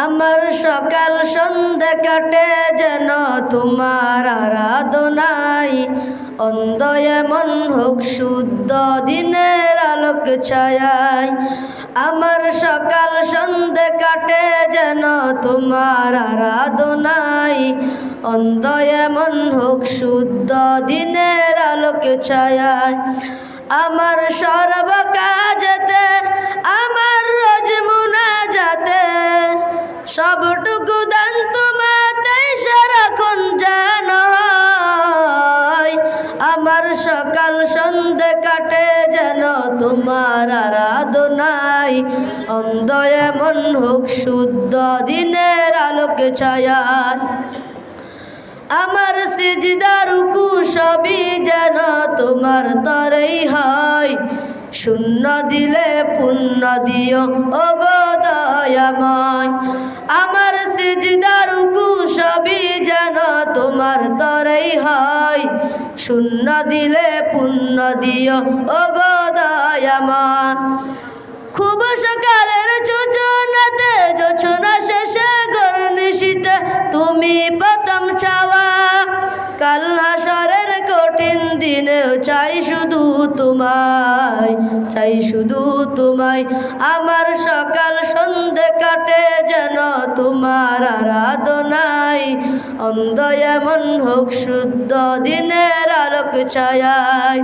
আমার সকাল সন্ধ্যা কাটে যেন তোমার আরাধনায়, অন্ধ এমন হোক শুদ্ধ দিনের আলোক ছায়ায়। আমার সকাল সন্ধ্যা কাটে যেন তোমার আরাধনায়, অন্ধ এমন হোক শুদ্ধ দিনের আলোক ছায়ায়। আমার সর্ব কাজেতে আমার রোজ মুনাজাতে, সবটুকু দান তোমাতেই সারাক্ষণ যেন হয়। আমার সকাল সন্ধ্যে কাটে যেন তোমার আরাধনায়, অন্ধ এমন হোক শুদ্ধ দিনের আলোক ছায়ায়। আমার সিজদা রুকু সবই যেন তোমার তরেই হয়, শূন্য দিলে পুণ্য দিও ওগো দয়াময়। আমার সিজদা রুকু সবই যেন তোমার তরেই হয়, শূন্য দিলে পুণ্য দিও ওগো দয়াময়। খুব সকালের যোজনাতে যোছনা শেষে গর্নিশিতে তুমি প্রথম চাওয়া, কাল হাসরের কঠিন দিনেও চাই শুধু তোমায়, চাই শুধু তোমায়। আমার সকাল সন্ধ্যে কাটে যেন তোমার আরাধনায়, অন্ধ এমন হোক শুদ্ধ দিনের আলোক ছায়ায়।